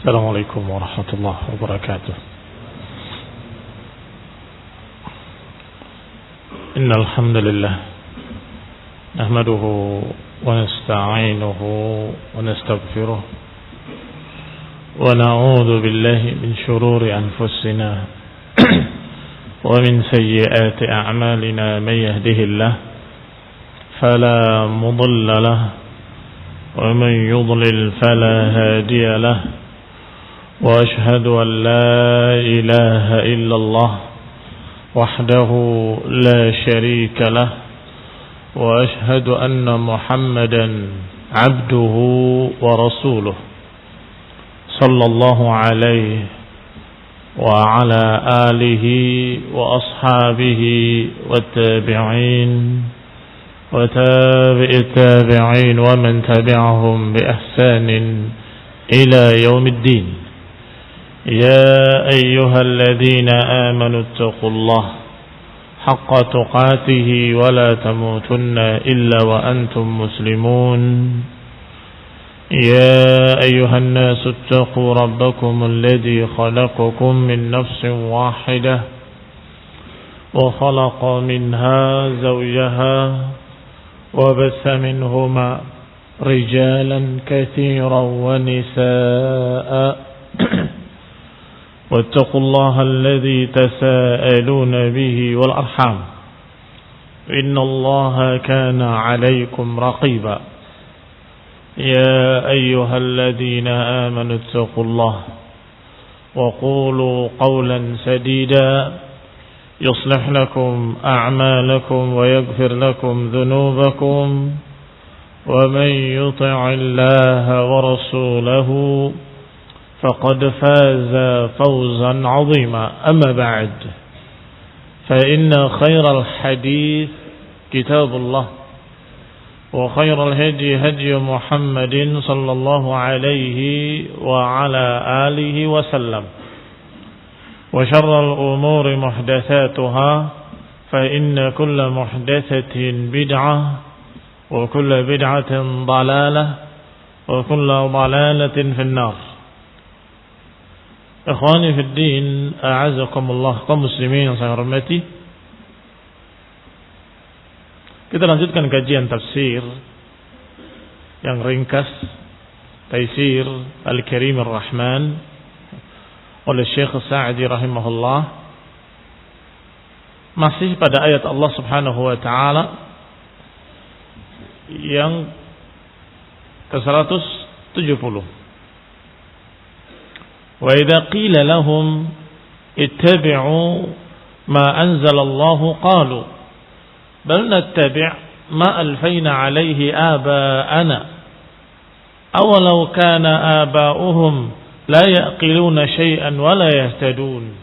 السلام عليكم ورحمة الله وبركاته. إن الحمد لله نحمده ونستعينه ونستغفره ونعوذ بالله من شرور أنفسنا ومن سيئات أعمالنا. من يهده الله فلا مضل له ومن يضلل فلا هادي له، وأشهد أن لا إله إلا الله وحده لا شريك له، وأشهد أن محمدا عبده ورسوله صلى الله عليه وعلى آله وأصحابه والتابعين وتابع التابعين ومن تبعهم بإحسان إلى يوم الدين. يا أيها الذين آمنوا اتقوا الله حق تقاته ولا تموتن إلا وأنتم مسلمون. يا أيها الناس اتقوا ربكم الذي خلقكم من نفس واحدة وخلق منها زوجها وبث منهما رجالا كثيرا ونساء واتقوا الله الذي تساءلون به والأرحام إن الله كان عليكم رقيبا. يا أيها الذين آمنوا اتقوا الله وقولوا قولا سديدا يصلح لكم أعمالكم ويغفر لكم ذنوبكم، ومن يطع الله ورسوله فقد فاز فوزا عظيما. أما بعد، فإن خير الحديث كتاب الله، وخير الهدي هدي محمد صلى الله عليه وعلى آله وسلم، وشر الأمور محدثاتها، فإن كل محدثة بدعة وكل بدعة ضلالة وكل ضلالة في النار. Ikhwani fi din, a'azakumullah, kaum muslimin yang saya hormati. Kita lanjutkan kajian tafsir yang ringkas, Taisir Al-Karim Ar-Rahman oleh Syekh Sa'di rahimahullah, masih pada ayat Allah Subhanahu wa taala yang ke-170. Wa idza qila lahum ittabi'u ma anzalallahu qalu bal nattabi' ma alfayna alayhi aba'ana awalau kana aba'uhum la yaqiluna syai'an wa la yahtadun.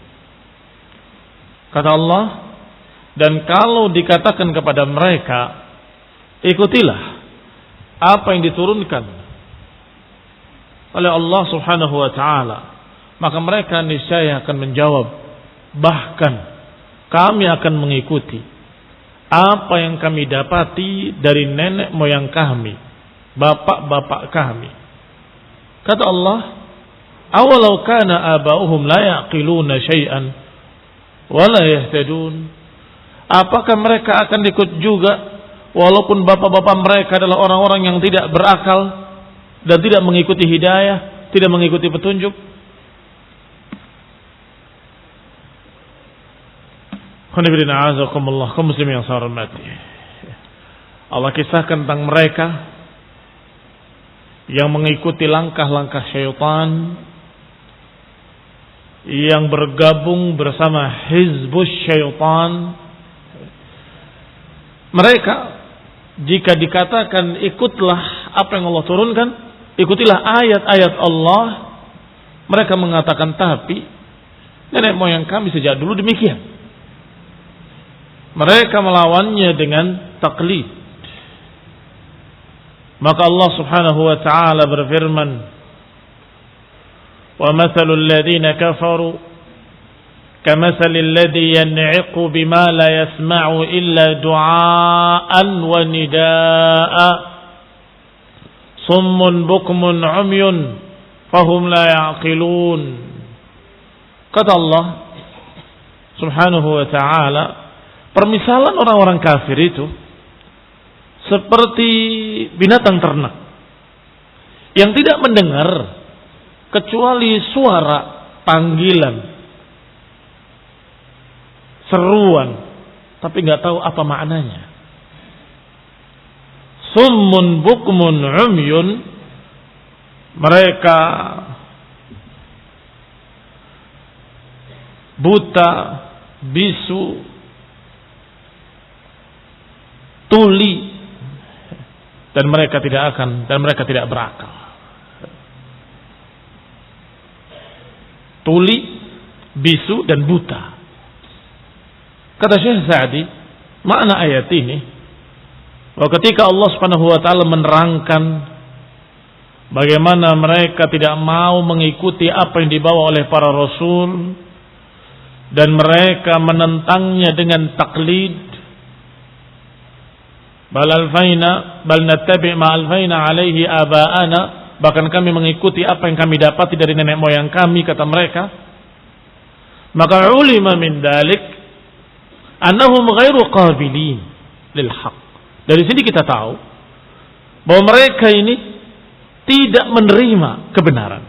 Kata Allah, dan kalau dikatakan kepada mereka, ikutilah apa yang diturunkan oleh Allah Subhanahu wa taala, maka mereka niscaya akan menjawab, bahkan kami akan mengikuti apa yang kami dapati dari nenek moyang kami, bapak-bapak kami. Kata Allah, awalau kana aba'uhum la yaqiluna syai'an wa la yahtadun. Apakah mereka akan ikut juga walaupun bapak-bapak mereka adalah orang-orang yang tidak berakal dan tidak mengikuti hidayah, tidak mengikuti petunjuk? Khonibirina azakumullah, kaum muslimin yang saya hormati. Allah kisahkan tentang mereka yang mengikuti langkah-langkah syaitan, yang bergabung bersama hizbus syaitan. Mereka jika dikatakan ikutlah apa yang Allah turunkan, ikutilah ayat-ayat Allah, mereka mengatakan tapi nenek moyang kami sejak dulu demikian. Mereka melawannya dengan taklid. Maka Allah Subhanahu wa taala berfirman, "Wa mathalul ladzina kafaru kamathalil ladzi yan'iqu bima la yasma'u illa du'aan wa nidaa'a summun bukmun 'umyun fahum la ya'qilun. Kata Allah Subhanahu wa ta'ala, permisalan orang-orang kafir itu seperti binatang ternak yang tidak mendengar kecuali suara panggilan, seruan, tapi nggak tahu apa maknanya. Summun bukmun umyun, mereka buta, bisu, tuli, dan mereka tidak berakal. Tuli, bisu, dan buta. Kata Syekh Sa'di, makna ayat ini bahwa ketika Allah Subhanahu wa taala menerangkan bagaimana mereka tidak mau mengikuti apa yang dibawa oleh para rasul dan mereka menentangnya dengan taklid, bal nattabi' ma alfaina alaihi aba'ana, bahkan kami mengikuti apa yang kami dapati dari nenek moyang kami, kata mereka. Maka ulima min dalik annahum ghairu qabilin lil haqq. Dari sini kita tahu bahwa mereka ini tidak menerima kebenaran.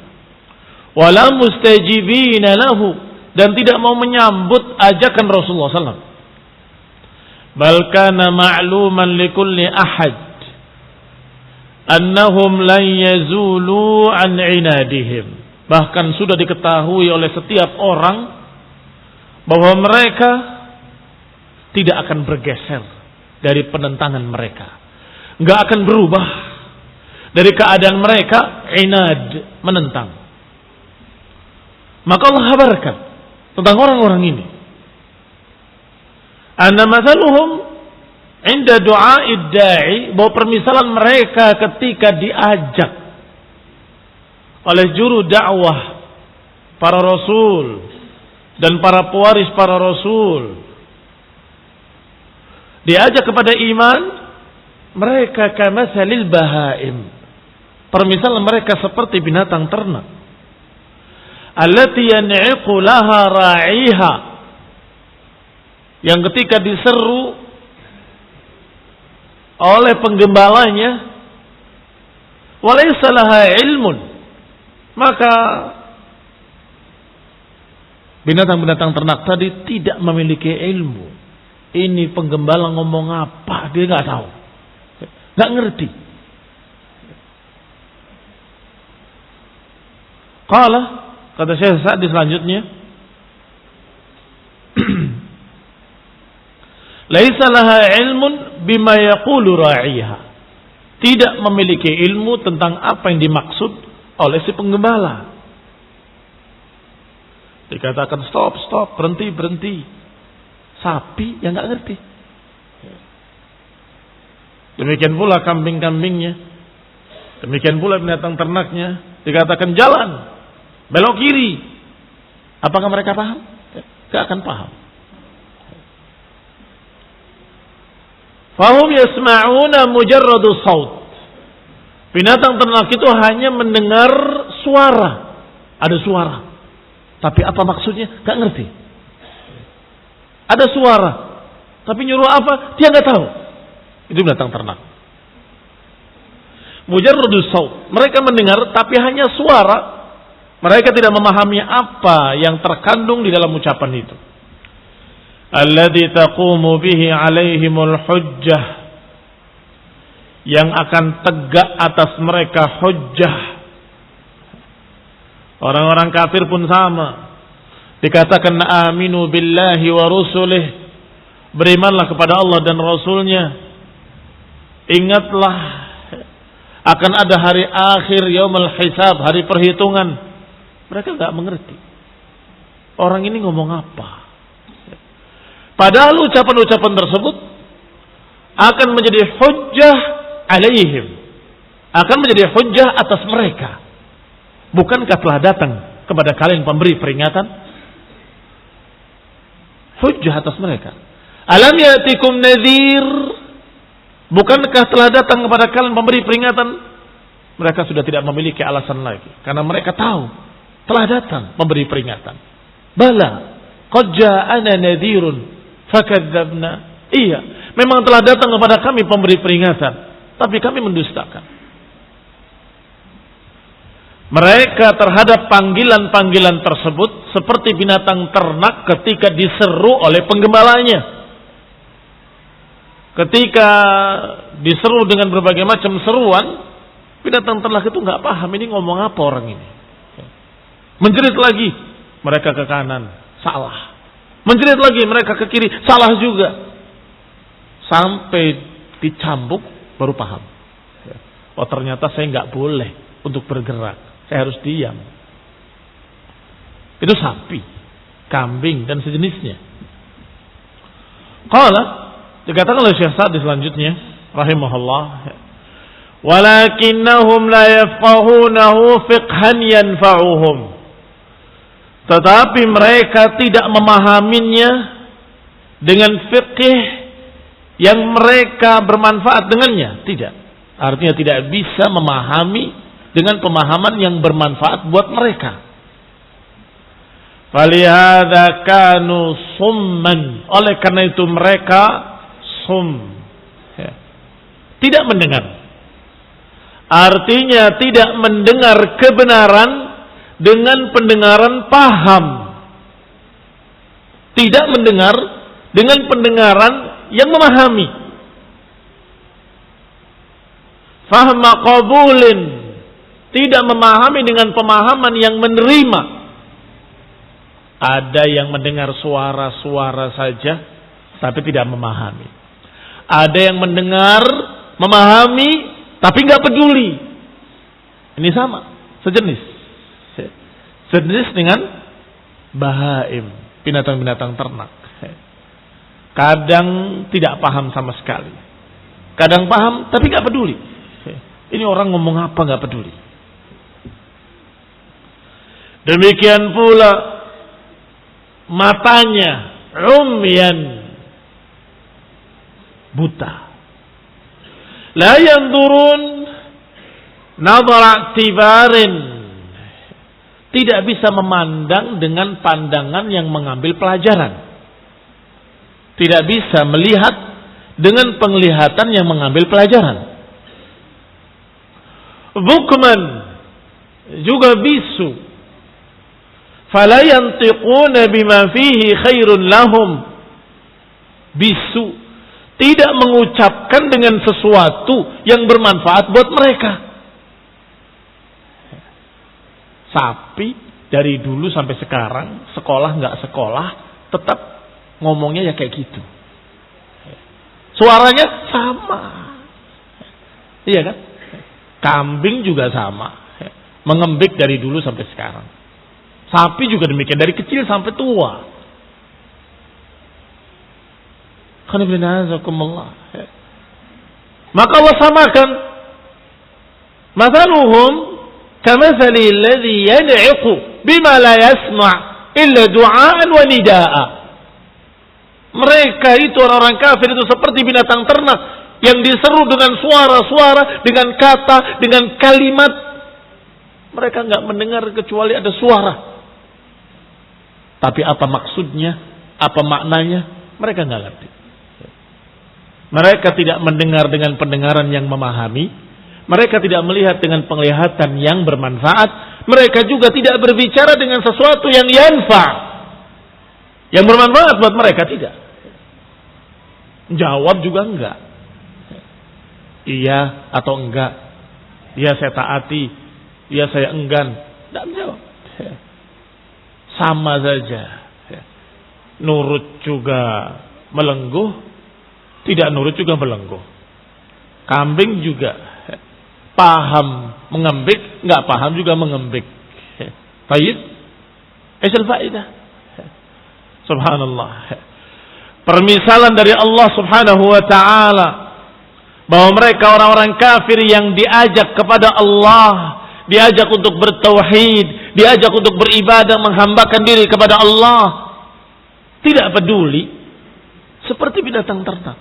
Wala mustajibina lahu, dan tidak mau menyambut ajakan Rasulullah SAW. Bal kana ma'luman likulli ahad annahum lan yazulu an inadihim. Bahkan sudah diketahui oleh setiap orang bahwa mereka tidak akan bergeser dari penentangan mereka, nggak akan berubah dari keadaan mereka inad, menentang. Maka Allah kabarkan tentang orang-orang ini, anna mathaluhum inda du'a'id da'i, bahwa permisalan mereka ketika diajak oleh juru dakwah para rasul dan para pewaris para rasul, diajak kepada iman, mereka kamatsalil bahaim, permisalan mereka seperti binatang ternak, allati yan'iqu laha ra'iha, yang ketika diseru oleh penggembalanya, walaysa laha ilmun, maka binatang-binatang ternak tadi tidak memiliki ilmu. Ini penggembala ngomong apa, dia nggak tahu, nggak ngerti. Qala, kata Syekh Sa'di selanjutnya, laisa laha ilmun bima yaqulu ra'iha, tidak memiliki ilmu tentang apa yang dimaksud oleh si penggembala. Dikatakan stop, berhenti. Sapi yang nggak ngerti. Demikian pula kambing-kambingnya, demikian pula binatang ternaknya. Dikatakan jalan, belok kiri. Apakah mereka paham? Gak akan paham. Fahum yasma'una mujarradu saut. Binatang ternak itu hanya mendengar suara. Ada suara, tapi apa maksudnya gak ngerti. Ada suara, tapi nyuruh apa dia nggak tahu. Itu binatang ternak. Mujarradus saut, mereka mendengar tapi hanya suara. Mereka tidak memahami apa yang terkandung di dalam ucapan itu. Alladzi taqumu bihi alaihimul hujjah, yang akan tegak atas mereka hujjah. Orang-orang kafir pun sama. Dikatakan aminu billahi wa rusulih, berimanlah kepada Allah dan Rasulnya. Ingatlah akan ada hari akhir, yaumul hisab, hari perhitungan. Mereka enggak mengerti orang ini ngomong apa. Padahal ucapan-ucapan tersebut akan menjadi hujjah alaihim, akan menjadi hujjah atas mereka. Bukankah telah datang kepada kalian pemberi peringatan? Hujjah atas mereka. Alam yatikum nadhir, bukankah telah datang kepada kalian pemberi peringatan? mereka sudah tidak memiliki alasan lagi. Karena mereka tahu, telah datang memberi peringatan. Bala, qad ja'ana nadhirun fakadzabna. Iya, memang telah datang kepada kami pemberi peringatan, tapi kami mendustakan. Mereka terhadap panggilan-panggilan tersebut seperti binatang ternak ketika diseru oleh penggembalanya. Ketika diseru dengan berbagai macam seruan, binatang ternak itu nggak paham ini ngomong apa orang ini. Menjerit lagi, mereka ke kanan, salah. Menjerit lagi, mereka ke kiri, salah juga. Sampai dicambuk, baru paham. Oh ternyata saya nggak boleh untuk bergerak. Saya harus diam. Itu sapi, kambing dan sejenisnya. Qala, dikatakan oleh Syekh Sa'di selanjutnya, rahimahullah, walakinnahum la yafqahunahu fiqhan yanfa'uhum. Tetapi mereka tidak memahaminya dengan fiqh yang mereka bermanfaat dengannya. Tidak. Artinya tidak bisa memahami dengan pemahaman yang bermanfaat buat mereka. Falihada kanu summan. Oleh karena itu mereka sum. Tidak mendengar. Artinya tidak mendengar kebenaran dengan pendengaran paham. Tidak mendengar dengan pendengaran yang memahami. Fahma qabulin. Tidak memahami dengan pemahaman yang menerima. Ada yang mendengar suara-suara saja, tapi tidak memahami. Ada yang mendengar, memahami, tapi nggak peduli. Ini sama, sejenis. Sejenis dengan bahaim, binatang-binatang ternak. Kadang tidak paham sama sekali. Kadang paham, tapi nggak peduli. Ini orang ngomong apa nggak peduli. Demikian pula matanya umyan, buta. La yanzurun nadhara i'tibarin. Tidak bisa memandang dengan pandangan yang mengambil pelajaran. Tidak bisa melihat dengan penglihatan yang mengambil pelajaran. Bukman, juga bisu. Fala yantiquna bima fihi khairun lahum. Bisu, tidak mengucapkan dengan sesuatu yang bermanfaat buat mereka. Sapi dari dulu sampai sekarang, sekolah nggak sekolah, tetap ngomongnya ya kayak gitu. Suaranya sama. Iya kan? Kambing juga sama. Mengembik dari dulu sampai sekarang. Sapi juga demikian, dari kecil sampai tua. Maka Allah samakan. Mathaluhum kamathali alladhi yad'iqu bima la yasma' illa du'aan wa nida'a. Mereka itu orang-orang kafir itu seperti binatang ternak yang diseru dengan suara-suara, dengan kata, dengan kalimat. Mereka nggak mendengar kecuali ada suara. Tapi apa maksudnya, apa maknanya, mereka nggak ngerti. Mereka tidak mendengar dengan pendengaran yang memahami. Mereka tidak melihat dengan penglihatan yang bermanfaat. Mereka juga tidak berbicara dengan sesuatu yang yanfa, yang bermanfaat buat mereka, tidak. Jawab juga enggak. Iya atau enggak. Iya saya taati. Iya saya enggan. Tidak menjawab. Sama saja. Nurut juga melengguh, tidak nurut juga melengguh. Kambing juga paham mengembik, nggak paham juga mengembik. Baik, asal faedah. Subhanallah. Permisalan dari Allah Subhanahu wa taala bahwa mereka orang-orang kafir yang diajak kepada Allah, diajak untuk bertauhid, diajak untuk beribadah, menghambakan diri kepada Allah, tidak peduli, seperti binatang ternak.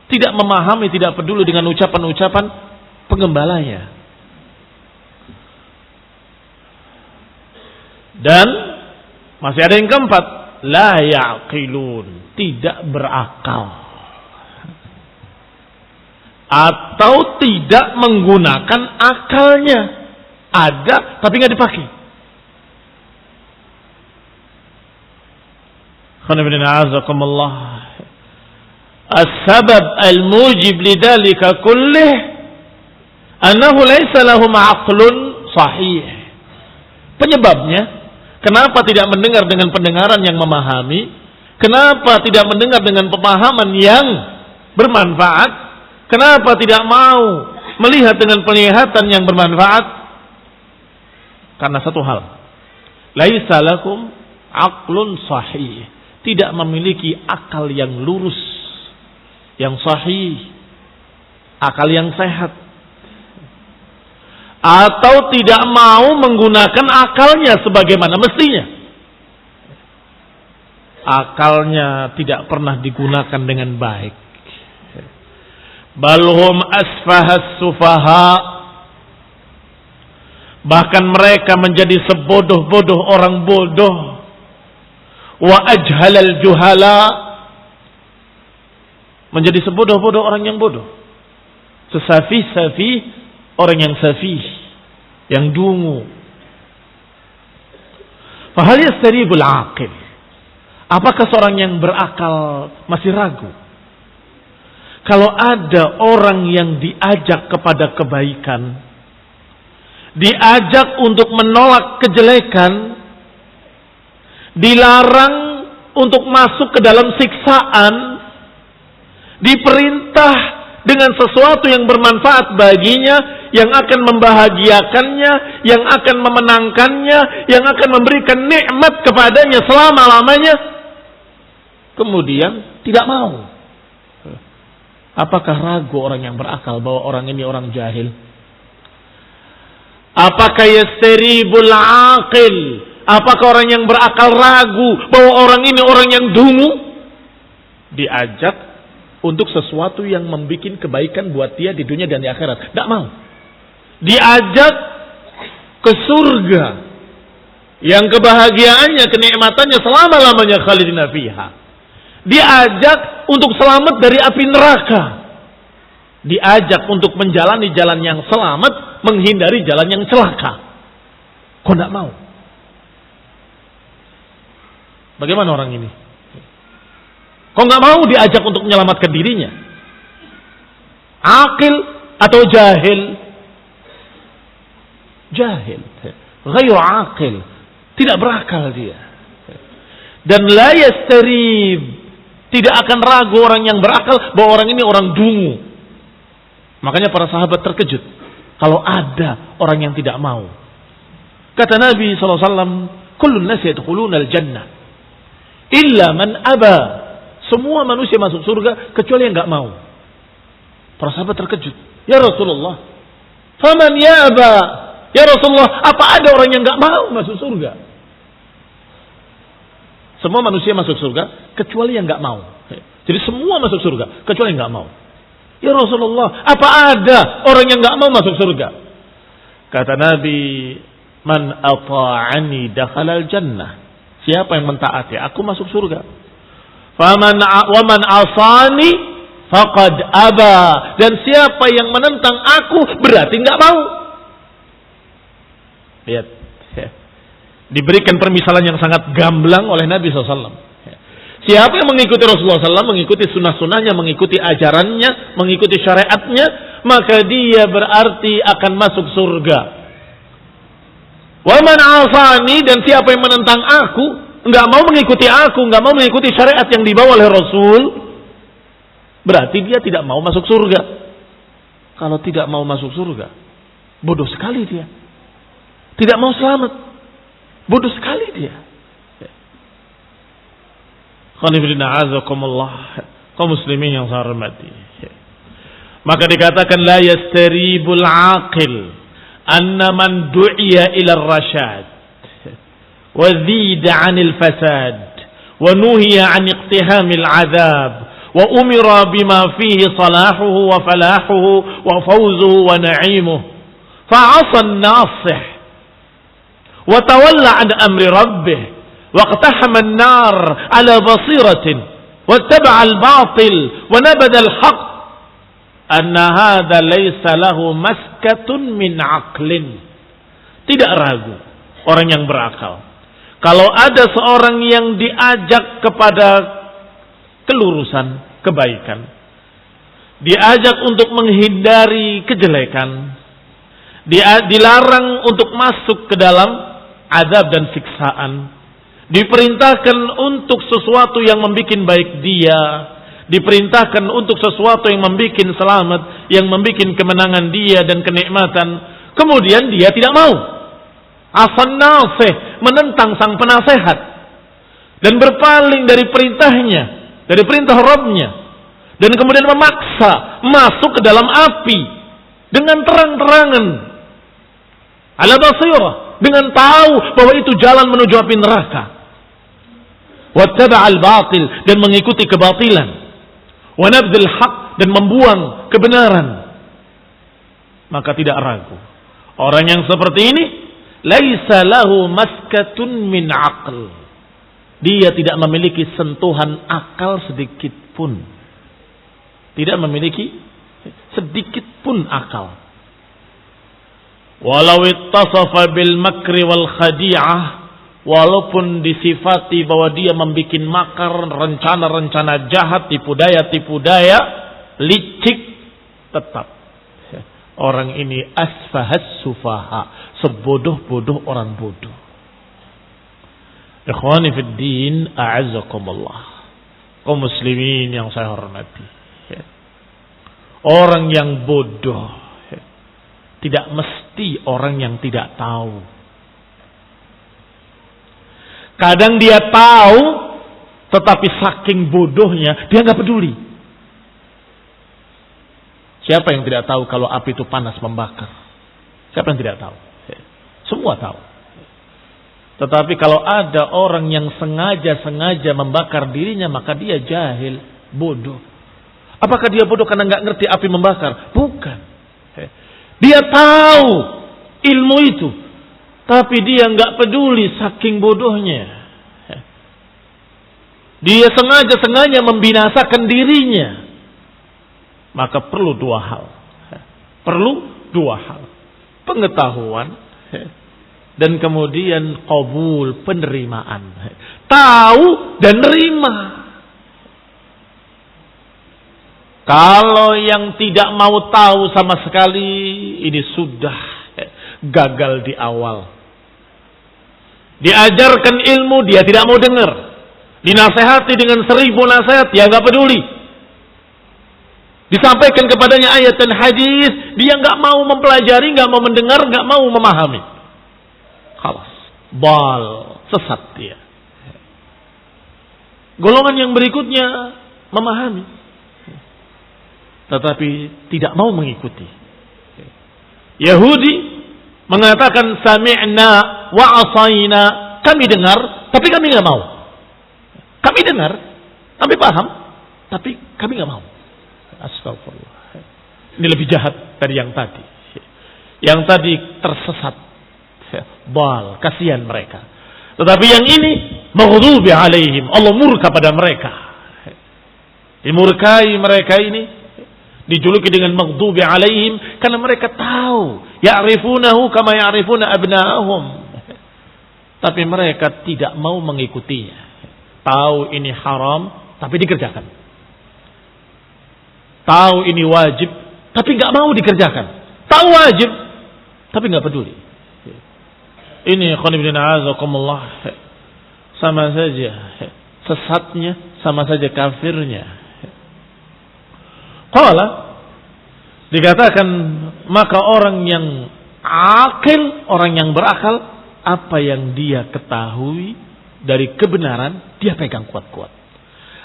Tidak memahami, tidak peduli dengan ucapan-ucapan penggembalanya. Dan masih ada yang keempat, la ya'qilun, tidak berakal. Atau tidak menggunakan akalnya. Ada tapi nggak dipakai. As-sabab al-mujib lidzalika kullih annahu laysa lahum 'aqlun sahih. Penyebabnya, kenapa tidak mendengar dengan pendengaran yang memahami? Kenapa tidak mendengar dengan pemahaman yang bermanfaat? Kenapa tidak mau melihat dengan penglihatan yang bermanfaat? Karena satu hal, laisa lakum 'aqlun sahih. Tidak memiliki akal yang lurus, yang sahih, akal yang sehat. Atau tidak mau menggunakan akalnya sebagaimana mestinya. Akalnya tidak pernah digunakan dengan baik. Balhum asfahas sufaha. Bahkan mereka menjadi sebodoh-bodoh orang bodoh. Wa ajhalal juhala, menjadi sebodoh-bodoh orang yang bodoh. Sesafih-safih orang yang safih, yang dungu. Fahal yastaribul aqil, apakah seorang yang berakal masih ragu? Kalau ada orang yang diajak kepada kebaikan, diajak untuk menolak kejelekan, dilarang untuk masuk ke dalam siksaan, diperintah dengan sesuatu yang bermanfaat baginya, yang akan membahagiakannya, yang akan memenangkannya, yang akan memberikan nikmat kepadanya selama-lamanya, kemudian tidak mau. Apakah ragu orang yang berakal bahwa orang ini orang jahil? Apakah yastaribul aqil? Apakah orang yang berakal ragu bahwa orang ini orang yang dungu? Diajak untuk sesuatu yang membuat kebaikan buat dia di dunia dan di akhirat, tidak mau. Diajak ke surga yang kebahagiaannya, kenikmatannya selama-lamanya khalidina fiha. Diajak untuk selamat dari api neraka. Diajak untuk menjalani jalan yang selamat, menghindari jalan yang celaka. Kok tidak mau? Bagaimana orang ini? Kok nggak mau diajak untuk menyelamatkan dirinya? Akil atau jahil? Jahil. Ghairu akil. Tidak berakal dia. Dan la yastarib. Tidak akan ragu orang yang berakal bahwa orang ini orang dungu. Makanya para sahabat terkejut kalau ada orang yang tidak mau. Kata Nabi SAW, kullun nas yadkhuluna al-jannah illa man aba. Semua manusia masuk surga kecuali yang enggak mau. Para sahabat terkejut. Ya Rasulullah, faman ya'ba? Ya Rasulullah, apa ada orang yang enggak mau masuk surga? Semua manusia masuk surga kecuali yang enggak mau. Jadi semua masuk surga kecuali yang enggak mau. Ya Rasulullah, apa ada orang yang enggak mau masuk surga? Kata Nabi, man ata'ani dakhalal jannah. Siapa yang mentaati aku masuk surga. Waman asani faqad aba. Dan siapa yang menentang aku berarti enggak mau. Lihat. Diberikan permisalan yang sangat gamblang oleh Nabi SAW. Siapa yang mengikuti Rasulullah SAW, mengikuti sunnah-sunnahnya, mengikuti ajarannya, mengikuti syariatnya, maka dia berarti akan masuk surga. Waman asani, dan siapa yang menentang aku, enggak mau mengikuti aku, enggak mau mengikuti syariat yang dibawa oleh Rasul, berarti dia tidak mau masuk surga. Kalau tidak mau masuk surga, bodoh sekali dia. Tidak mau selamat, bodoh sekali dia. Kaum muslimin yang saya hormati. Maka dikatakan la yastaribul aqil anna man du'iya ila ar-rasyad wa zida 'anil fasad wa nuhiya 'an iqtihamil 'adzab wa umira bima fihi salahuhu wa falahuhu wa fawzuhu wa na'imuhu fa'asa an-nasih wa tawalla an amri rabbih wa qtahama an-nar ala basiratin wattaba'a al-batil wa nabada al-haqq anna hadha laysa lahu maskatun min aqlin. Tidak ragu orang yang berakal, kalau ada seorang yang diajak kepada kelurusan, kebaikan, diajak untuk menghindari kejelekan, dilarang untuk masuk ke dalam azab dan siksaan, diperintahkan untuk sesuatu yang membuat baik dia, diperintahkan untuk sesuatu yang membuat selamat, yang membuat kemenangan dia dan kenikmatan, kemudian dia tidak mau. Asan nasih, menentang sang penasehat dan berpaling dari perintahnya, dari perintah Rabbnya, dan kemudian memaksa masuk ke dalam api dengan terang-terangan ala basirah, dengan tahu bahwa itu jalan menuju api neraka. Wattaba'al batil, dan mengikuti kebatilan. Wa nabdhil haq, dan membuang kebenaran. Maka tidak ragu, orang yang seperti ini laisa lahu maskatun min aql. Dia tidak memiliki sentuhan akal sedikit pun. Tidak memiliki sedikit pun akal. Walau ittasafa bil makri wal khadi'ah, walaupun disifati bahwa dia membuat makar, rencana-rencana jahat, tipu daya, licik, tetap orang ini asfahas sufaha, sebodoh-bodoh orang bodoh. Ikhwani fid din, a'azzakumullah, kaum muslimin yang saya hormati, orang yang bodoh tidak mesti orang yang tidak tahu. Kadang dia tahu, tetapi saking bodohnya dia nggak peduli. Siapa yang tidak tahu kalau api itu panas membakar? Siapa yang tidak tahu? Semua tahu. Tetapi kalau ada orang yang sengaja membakar dirinya, maka dia jahil, bodoh. Apakah dia bodoh karena nggak ngerti api membakar? Bukan. Dia tahu ilmu itu, tapi dia nggak peduli saking bodohnya. Dia sengaja membinasakan dirinya. Maka perlu dua hal. Pengetahuan dan kemudian qabul, penerimaan. Tahu dan nerima. Kalau yang tidak mau tahu sama sekali, ini sudah gagal di awal. Diajarkan ilmu, dia tidak mau dengar. Dinasehati dengan 1000 nasihat, dia nggak peduli. Disampaikan kepadanya ayat dan hadis, dia nggak mau mempelajari, nggak mau mendengar, nggak mau memahami. Khalas, sesat dia. Golongan yang berikutnya memahami, tetapi tidak mau mengikuti. Yahudi mengatakan sami'na wa asaina, kami dengar, tapi kami nggak mau. Kami dengar, kami paham, tapi kami nggak mau. Astagfirullah. Ini lebih jahat dari yang tadi. Yang tadi tersesat, kasihan mereka. Tetapi yang ini maghdubi alaihim, Allah murka pada mereka. Dimurkai mereka ini, dijuluki dengan maghdubi alaihim, karena mereka tahu, ya'rifunahu kama ya'rifuna abna'ahum. Tapi mereka tidak mau mengikutinya. Tahu ini haram, tapi dikerjakan. Tahu ini wajib, tapi nggak mau dikerjakan. Tahu wajib, tapi nggak peduli. Ini khonibin a'azakumullah, sama saja sesatnya, sama saja kafirnya. Qala, dikatakan maka orang yang akil, orang yang berakal, apa yang dia ketahui dari kebenaran, dia pegang kuat-kuat.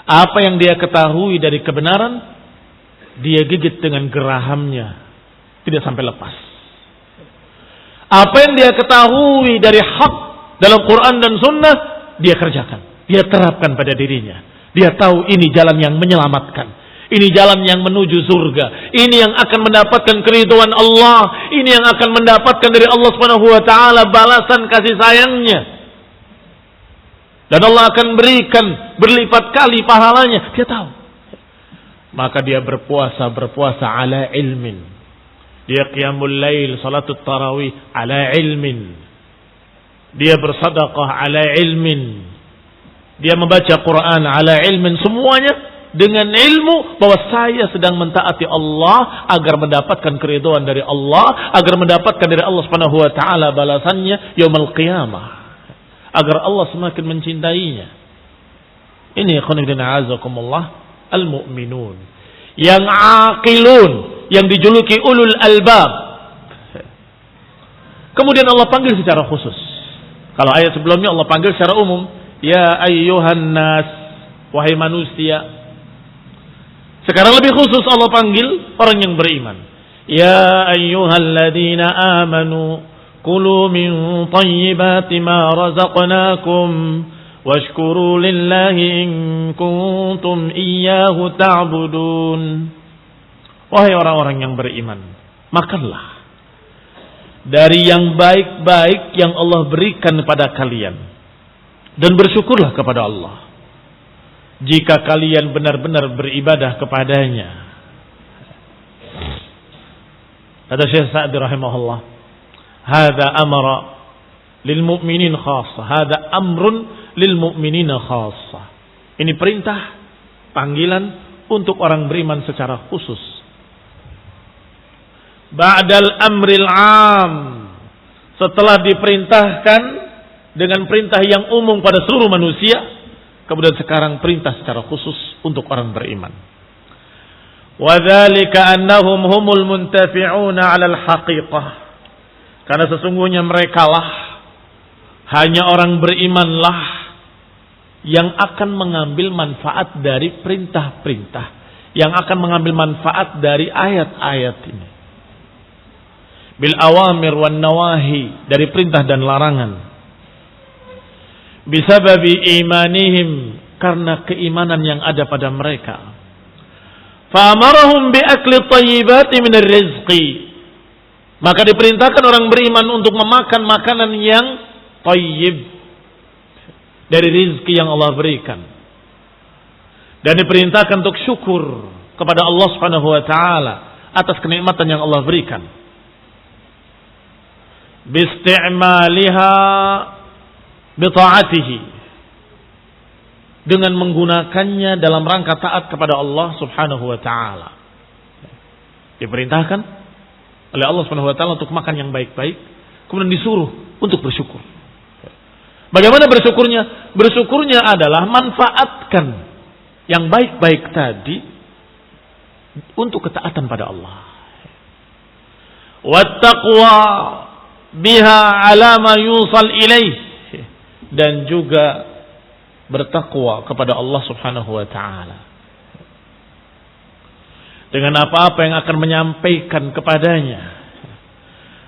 Apa yang dia ketahui dari kebenaran, dia gigit dengan gerahamnya, tidak sampai lepas. Apa yang dia ketahui dari hak dalam Quran dan Sunnah, dia kerjakan, dia terapkan pada dirinya. Dia tahu ini jalan yang menyelamatkan, Ini jalan yang menuju surga. Ini yang akan mendapatkan keridhaan Allah. Ini yang akan mendapatkan dari Allah Subhanahu wa taala balasan kasih sayangnya. Dan Allah akan berikan berlipat kali pahalanya. Dia tahu. Maka dia berpuasa ala ilmin. Dia qiyamul lail, salatul tarawih ala ilmin. Dia bersedekah ala ilmin. Dia membaca Quran ala ilmin, semuanya dengan ilmu bahwa saya sedang mentaati Allah agar mendapatkan keridhaan dari Allah, agar mendapatkan dari Allah Subhanahu wa taala balasannya yaumul qiyamah, agar Allah semakin mencintainya. Ini khonidin azakumullah al-mu'minun yang aqilun, yang dijuluki ulul albab. Kemudian Allah panggil secara khusus. Kalau ayat sebelumnya Allah panggil secara umum, ya ayyuhan nas, wahai manusia. Sekarang lebih khusus Allah panggil orang yang beriman. Ya ayyuhalladzina amanu kulu min thayyibati ma razaqnakum washkuru lillahi in kuntum iyyahu ta'budun. Wahai orang-orang yang beriman, makanlah dari yang baik-baik yang Allah berikan kepada kalian dan bersyukurlah kepada Allah jika kalian benar-benar beribadah kepadanya. Kata Syekh Sa'di rahimahullah, hadza amra lil mu'minin khassa, hadza amrun lil mu'minina khassa. Ini perintah, panggilan untuk orang beriman secara khusus. Ba'dal amril 'am, setelah diperintahkan dengan perintah yang umum pada seluruh manusia, kemudian sekarang perintah secara khusus untuk orang beriman. Wadzalika annahum humul muntafi'una 'alal haqiqah. Karena sesungguhnya merekalah, hanya orang berimanlah yang akan mengambil manfaat dari perintah-perintah, yang akan mengambil manfaat dari ayat-ayat ini. Bil awamir wan nawahi, dari perintah dan larangan. Bisababi imanihim, karena keimanan yang ada pada mereka. Fa'amarahum bi'akli tayyibati minar rizqi, maka diperintahkan orang beriman untuk memakan makanan yang tayyib dari rizki yang Allah berikan, dan diperintahkan untuk syukur kepada Allah Subhanahu wa taala atas kenikmatan yang Allah berikan. Bisti'maliha bita'atihi, dengan menggunakannya dalam rangka taat kepada Allah Subhanahu wa taala. Diperintahkan oleh Allah Subhanahu wa taala untuk makan yang baik-baik, kemudian disuruh untuk bersyukur. Bagaimana bersyukurnya? Bersyukurnya adalah manfaatkan yang baik-baik tadi untuk ketaatan pada Allah. Wattaqwa biha ala ma yusal ilaih, dan juga bertakwa kepada Allah Subhanahu wa taala dengan apa-apa yang akan menyampaikan kepadanya.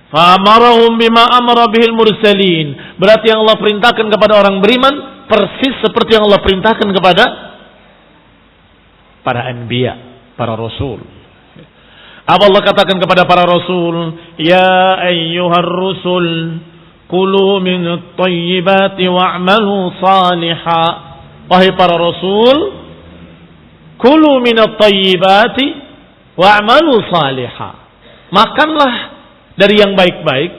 Fa amarahum bima amara bihil mursalin, berarti yang Allah perintahkan kepada orang beriman persis seperti yang Allah perintahkan kepada para anbiya, para rasul. Apa Allah katakan kepada para rasul? Ya ayyuhar rusul kulu minat tayyibati wa'malu salihah. Wahai para rasul, kulu minat tayyibati wa'malu salihah. Makanlah dari yang baik-baik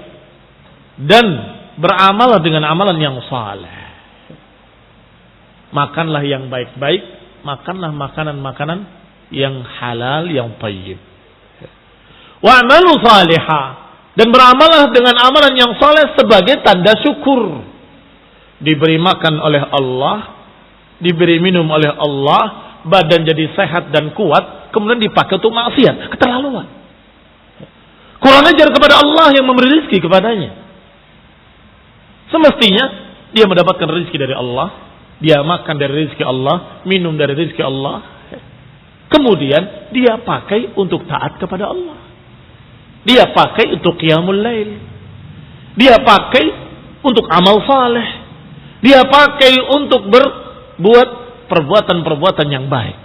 dan beramal dengan amalan yang saleh. Makanlah yang baik-baik, makanlah makanan-makanan yang halal, yang tayyib. Wa'malu salihah, dan beramalah dengan amalan yang saleh sebagai tanda syukur. Diberi makan oleh Allah, diberi minum oleh Allah, badan jadi sehat dan kuat, kemudian dipakai untuk maksiat, keterlaluan. Kurang ajar kepada Allah yang memberi rezeki kepadanya. Semestinya dia mendapatkan rezeki dari Allah, dia makan dari rezeki Allah, minum dari rezeki Allah, kemudian dia pakai untuk taat kepada Allah. Dia pakai untuk qiyamul lail. Dia pakai untuk amal saleh. Dia pakai untuk berbuat perbuatan-perbuatan yang baik.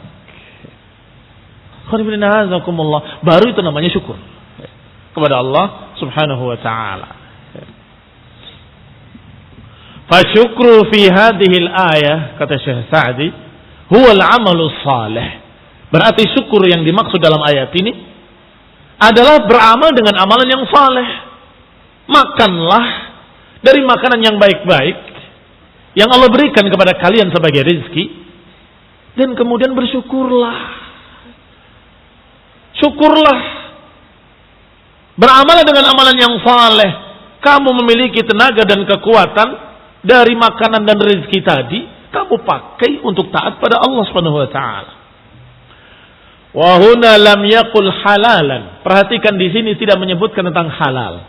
Baru itu namanya syukur kepada Allah Subhanahu wa taala. Fasyukru fi hadhihi al-ayah, kata Syekh Sa'di, huwa al-amalu salih. Berarti syukur yang dimaksud dalam ayat ini adalah beramal dengan amalan yang saleh. Makanlah dari makanan yang baik-baik yang Allah berikan kepada kalian sebagai rezeki, dan kemudian bersyukurlah. Syukurlah. Beramal dengan amalan yang saleh. Kamu memiliki tenaga dan kekuatan dari makanan dan rezeki tadi, kamu pakai untuk taat pada Allah Subhanahu wa taala. Wa huna lam yaqul halalan. Perhatikan di sini tidak menyebutkan tentang halal,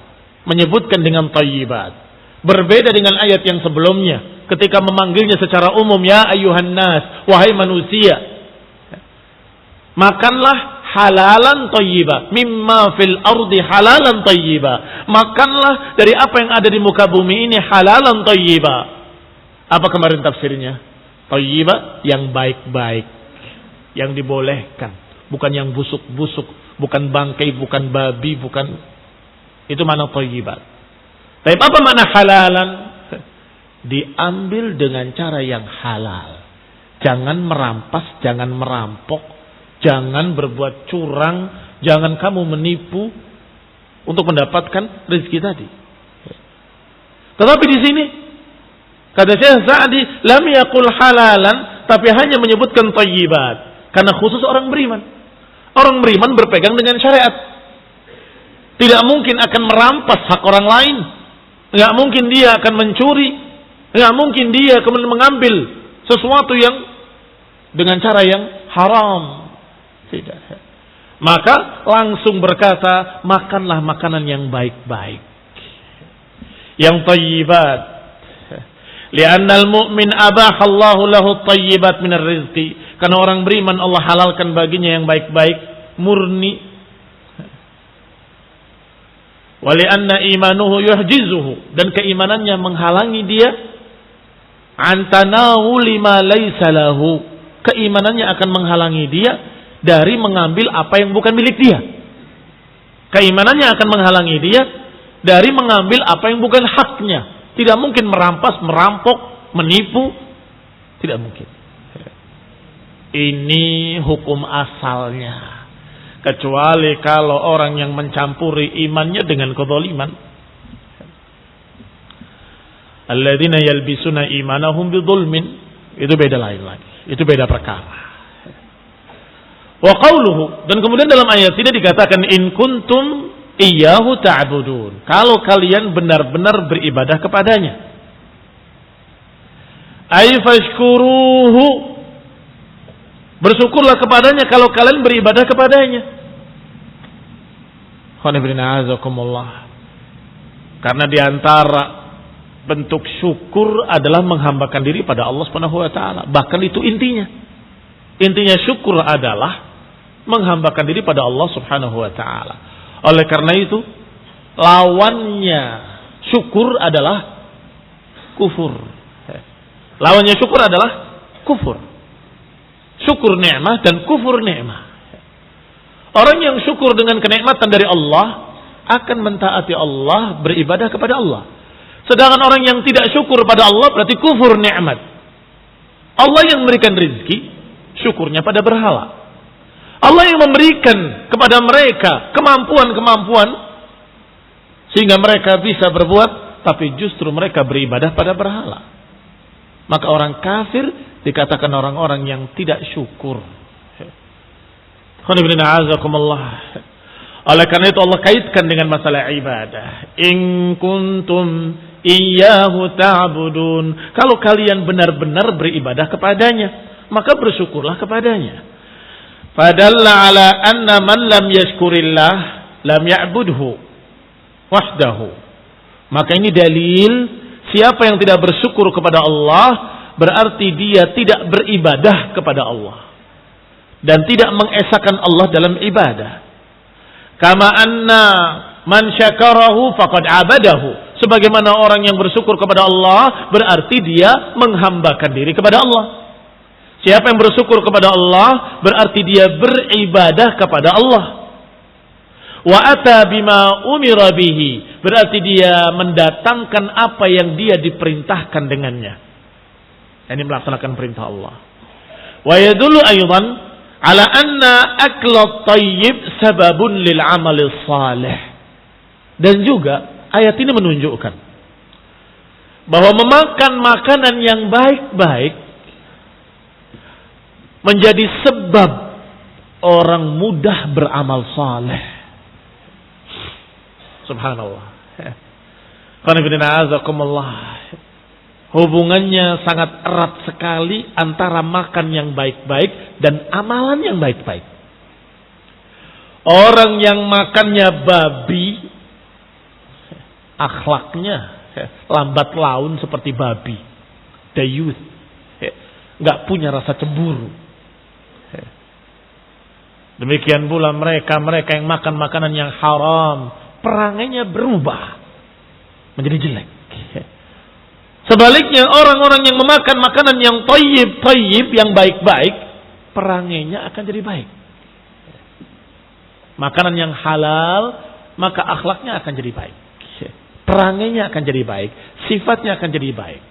menyebutkan dengan thayyibat. Berbeda dengan ayat yang sebelumnya ketika memanggilnya secara umum, ya ayyuhan nas, wahai manusia. Makanlah halalan thayyiba, mimma fil ardi halalan thayyiba. Makanlah dari apa yang ada di muka bumi ini halalan thayyiba. Apa kemarin tafsirnya? Thayyiba yang baik-baik, yang dibolehkan, bukan yang busuk-busuk, bukan bangkai, bukan babi, bukan. Itu mana thayyibat. Tapi apa makna halalan? Diambil dengan cara yang halal. Jangan merampas, jangan merampok, jangan berbuat curang, jangan kamu menipu untuk mendapatkan rezeki tadi. Tetapi di sini kata Syekh Sa'di, lam yaqul halalan, tapi hanya menyebutkan thayyibat karena khusus orang beriman. Orang beriman berpegang dengan syariat. Tidak mungkin akan merampas hak orang lain. Tidak mungkin dia akan mencuri. Tidak mungkin dia kemudian mengambil sesuatu yang dengan cara yang haram. Tidak. Maka langsung berkata, makanlah makanan yang baik-baik, yang thayyibat. Li'annal mu'min abahallahu lahu thayyibat minar rizqi. Karena orang beriman Allah halalkan baginya yang baik-baik, murni. Wa li'anna imanuhu yuhjizuhu, dan keimanannya menghalangi dia an tanawuli ma laysa lahu. Keimanannya akan menghalangi dia dari mengambil apa yang bukan milik dia. Keimanannya akan menghalangi dia dari mengambil apa yang bukan haknya. Tidak mungkin merampas, merampok, menipu. Tidak mungkin. Ini hukum asalnya. Kecuali kalau orang yang mencampuri imannya dengan kezaliman. Alladzina yalbisuna imanahum bidzulmin. Itu beda lain lagi. Itu beda perkara. Wa qauluhu, dan kemudian dalam ayat ini dikatakan in kuntum iyyahu ta'budun. Kalau kalian benar-benar beribadah kepadanya. Ay fashkuruhu. Bersyukurlah kepadanya kalau kalian beribadah kepadanya. Karena di antara bentuk syukur adalah menghambakan diri pada Allah Subhanahu wa taala. Bahkan itu intinya. Intinya syukur adalah menghambakan diri pada Allah Subhanahu wa taala. Oleh karena itu, lawannya syukur adalah kufur. Lawannya syukur adalah kufur. Syukur nikmat dan kufur nikmat. Orang yang syukur dengan kenikmatan dari Allah akan mentaati Allah, beribadah kepada Allah. Sedangkan orang yang tidak syukur pada Allah berarti kufur nikmat. Allah yang memberikan rezeki, syukurnya pada berhala. Allah yang memberikan kepada mereka kemampuan-kemampuan sehingga mereka bisa berbuat, tapi justru mereka beribadah pada berhala. Maka orang kafir dikatakan orang-orang yang tidak syukur. Oleh karena itu Allah kaitkan dengan masalah ibadah. In kuntum iyyahu ta'budun. Kalau kalian benar-benar beribadah kepadanya, maka bersyukurlah kepadanya. Fadalla ala anna man lam yashkurillah lam ya'budhu wahdahu. Maka ini dalil, siapa yang tidak bersyukur kepada Allah berarti dia tidak beribadah kepada Allah dan tidak mengesahkan Allah dalam ibadah. Kama anna man syakarahu faqad abadahu. Sebagaimana orang yang bersyukur kepada Allah berarti dia menghambakan diri kepada Allah. Siapa yang bersyukur kepada Allah berarti dia beribadah kepada Allah. Wa ata bima umira bihi, berarti dia mendatangkan apa yang dia diperintahkan dengannya. Ini melaksanakan perintah Allah. Wa yadullu aydan ala anna akla thayyib sababun lil amali salih. Dan juga ayat ini menunjukkan bahwa memakan makanan yang baik-baik menjadi sebab orang mudah beramal saleh. Subhanallah. Hubungannya sangat erat sekali antara makan yang baik-baik dan amalan yang baik-baik. Orang yang makannya babi, akhlaknya lambat laun seperti babi, dayuth, nggak punya rasa cemburu. Demikian pula mereka yang makan makanan yang haram, perangainya berubah menjadi jelek. Sebaliknya orang-orang yang memakan makanan yang thayyib, yang baik-baik, perangainya akan jadi baik. Makanan yang halal, maka akhlaknya akan jadi baik. Perangainya akan jadi baik, sifatnya akan jadi baik.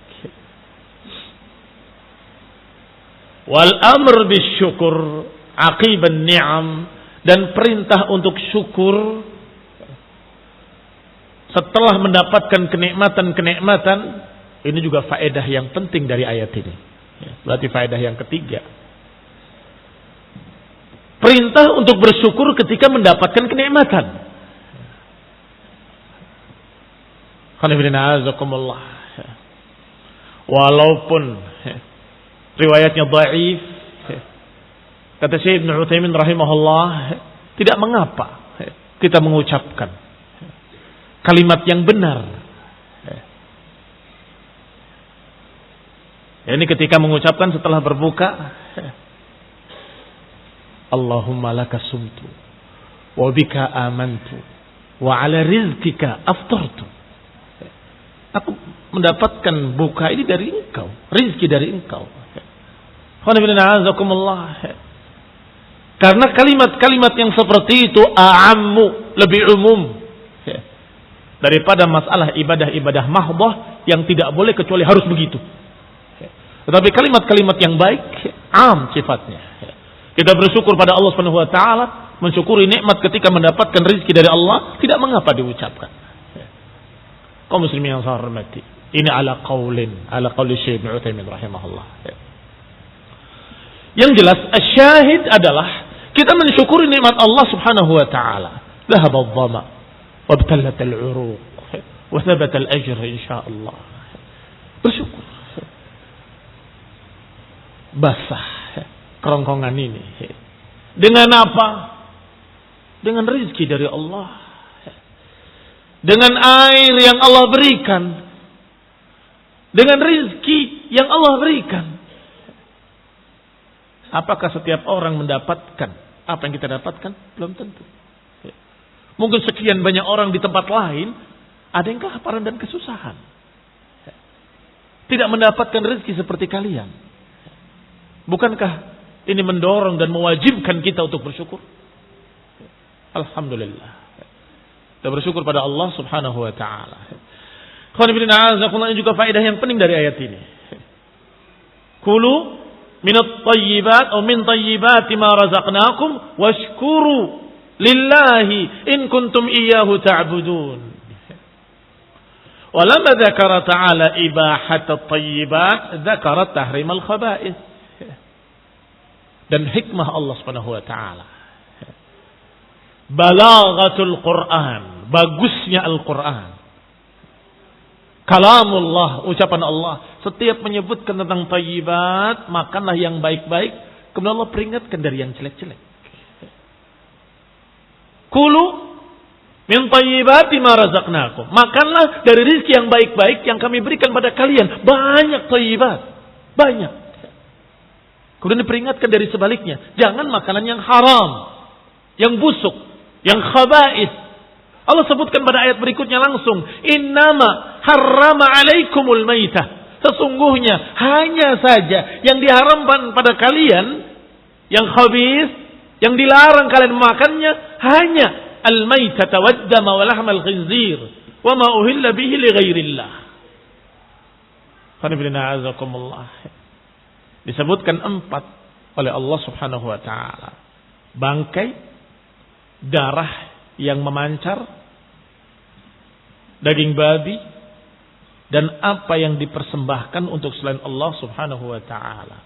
Wal amr bisyukur aqiban ni'am, dan perintah untuk syukur setelah mendapatkan kenikmatan-kenikmatan, ini juga faedah yang penting dari ayat ini. Berarti faedah yang ketiga. Perintah untuk bersyukur ketika mendapatkan kenikmatan. Walaupun riwayatnya dhaif, kata Syekh Ibn Utsaimin rahimahullah, tidak mengapa kita mengucapkan kalimat yang benar. Ini ketika mengucapkan setelah berbuka, Allahumma laka sumtu wa bika amantu wa ala rizkika aftartu. Aku mendapatkan buka ini dari engkau, rizki dari engkau. Karena kalimat-kalimat yang seperti itu a'ammu, lebih umum daripada masalah ibadah-ibadah mahdhah yang tidak boleh kecuali harus begitu. Tetapi kalimat-kalimat yang baik am sifatnya. Kita bersyukur pada Allah Subhanahu wa taala, mensyukuri nikmat ketika mendapatkan rezeki dari Allah, tidak mengapa diucapkan. Kaum muslimin yang saya hormati, ini ala qauli Syekh Ibnu Utsaimin rahimahullah. Yang jelas asyahid adalah kita mensyukuri nikmat Allah Subhanahu wa taala. Dhahaba adh-dhama wa ibtalat al-'uruq wa thabata al-ajr insyaallah. Bersyukur. Basah kerongkongan ini. Dengan apa? Dengan rezeki dari Allah. Dengan air yang Allah berikan. Dengan rezeki yang Allah berikan. Apakah setiap orang mendapatkan apa yang kita dapatkan? Belum tentu. Mungkin sekian banyak orang di tempat lain ada yang kelaparan dan kesusahan. Tidak mendapatkan rezeki seperti kalian. Bukankah ini mendorong dan mewajibkan kita untuk bersyukur? Alhamdulillah. Kita bersyukur pada Allah Subhanahu wa taala. Ini juga faedah yang penting dari ayat ini. Kulu minat thayyibat atau min thayyibati ma razaqnakum washkuru lillahi in kuntum iyyahu ta'budun. Walamma dzakara ta'ala ibahat at-thayyibat, dzakara tahrim al-khaba'ith. Dan hikmah Allah Subhanahu wa taala. Balaghatul Quran, bagusnya Al-Quran. Kalamullah, ucapan Allah. Setiap menyebutkan tentang thayyibat, makanlah yang baik-baik. Kemudian Allah peringatkan dari yang jelek-jelek. Kulu min thayyibati ma razaqnakum. Makanlah dari rezeki yang baik-baik yang kami berikan pada kalian. Banyak thayyibat. Banyak. Kemudian diperingatkan dari sebaliknya. Jangan makanan yang haram. Yang busuk. Yang khaba'ith. Allah sebutkan pada ayat berikutnya langsung. Innama harrama alaikumul maitah. Sesungguhnya hanya saja yang diharamkan pada kalian, yang khabith, yang dilarang kalian memakannya, hanya al-maitata wad-dama wa lahmal khinzir wa ma uhilla bihi li ghairillah. Disebutkan 4 oleh Allah Subhanahu wa taala. Bangkai, darah yang memancar, daging babi, dan apa yang dipersembahkan untuk selain Allah Subhanahu wa taala.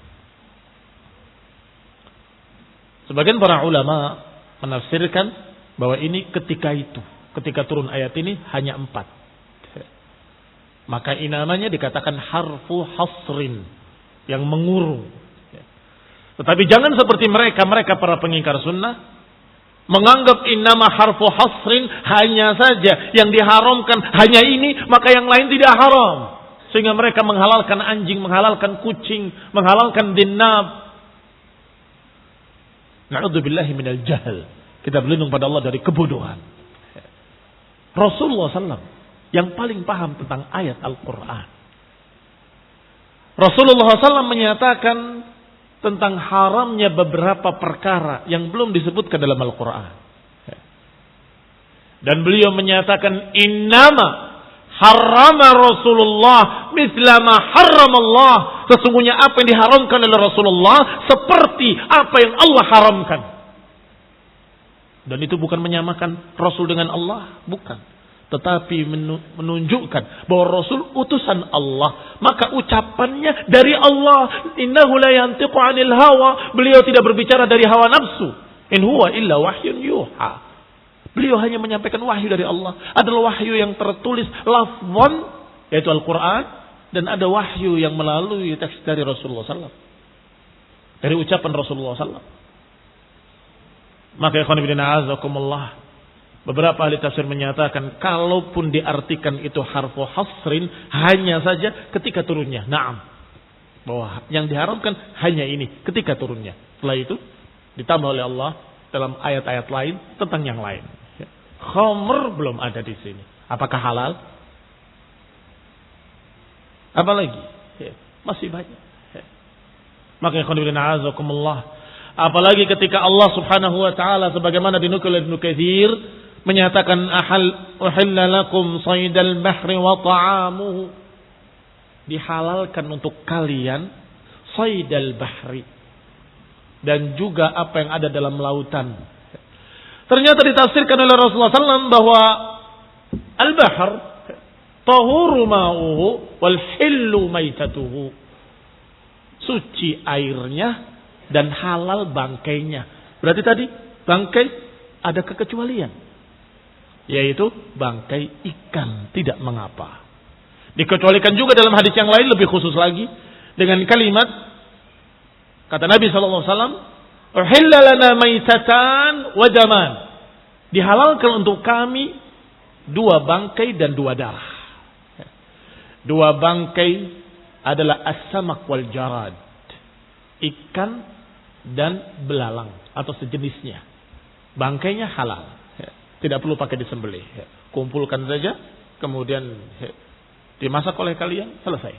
Sebagian para ulama menafsirkan bahwa ini ketika turun ayat ini hanya 4. Maka namanya dikatakan harfu hasrin, yang mengurung. Tetapi jangan seperti mereka para pengingkar sunnah menganggap innama harfu hasrin, hanya saja yang diharamkan hanya ini, maka yang lain tidak haram. Sehingga mereka menghalalkan anjing, menghalalkan kucing, menghalalkan dinab. Na'udzubillahi minal jahl. Kita berlindung pada Allah dari kebodohan. Rasulullah SAW yang paling paham tentang ayat Al-Quran. Rasulullah SAW menyatakan tentang haramnya beberapa perkara yang belum disebutkan dalam Al-Quran. Dan beliau menyatakan innama harrama Rasulullah mithla ma harramallah. Sesungguhnya apa yang diharamkan oleh Rasulullah seperti apa yang Allah haramkan. Dan itu bukan menyamakan Rasul dengan Allah, bukan. Tetapi menunjukkan bahwa Rasul utusan Allah. Maka ucapannya dari Allah. Innahu la yantiqu 'anil hawa. Beliau tidak berbicara dari hawa nafsu. In huwa illa wahyun yuha. Beliau hanya menyampaikan wahyu dari Allah. Adalah wahyu yang tertulis lafzan, yaitu Al-Quran. Dan ada wahyu yang melalui teks dari Rasulullah SAW. Dari ucapan Rasulullah SAW. Maka ikhwan fillah a'azakumullah, beberapa ahli tafsir menyatakan kalaupun diartikan itu harfu hasrin, hanya saja ketika turunnya. Naam. Bahwa yang diharamkan hanya ini ketika turunnya. Setelah itu ditambah oleh Allah dalam ayat-ayat lain tentang yang lain. Khamr belum ada di sini. Apakah halal? Apalagi? Masih banyak. Maka ikhwan fillah a'azakumullah, apalagi ketika Allah Subhanahu wa taala sebagaimana dinukil oleh Ibnu Katsir menyatakan uhilla lakum saydal bahri wa ta'amuhu. Dihalalkan untuk kalian saydal bahri, dan juga apa yang ada dalam lautan. Ternyata ditafsirkan oleh Rasulullah SAW bahwa al-bahr tahuru ma'uhu wal hillu maitatuhu. Suci airnya dan halal bangkainya. Berarti tadi bangkai ada kekecualian, yaitu bangkai ikan tidak mengapa. Dikecualikan juga dalam hadis yang lain lebih khusus lagi dengan kalimat kata Nabi SAW, uhilla lana maitatan wa daman. Dihalalkan untuk kami 2 bangkai dan 2 darah. 2 bangkai adalah as-samak wal jarad, ikan dan belalang atau sejenisnya. Bangkainya halal, tidak perlu pakai disembelih. Kumpulkan saja, kemudian dimasak oleh kalian, selesai.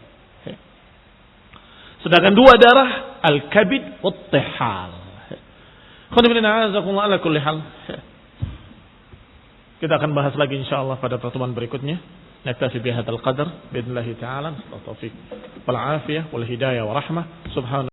Sedangkan 2 darah, al-kabid wat-tihal. Kita akan bahas lagi insyaallah pada pertemuan berikutnya. Naktafi bihadzal qadar biidznillah ta'ala. Taufiq wal afiyah wal hidayah wa rahmah. Subhan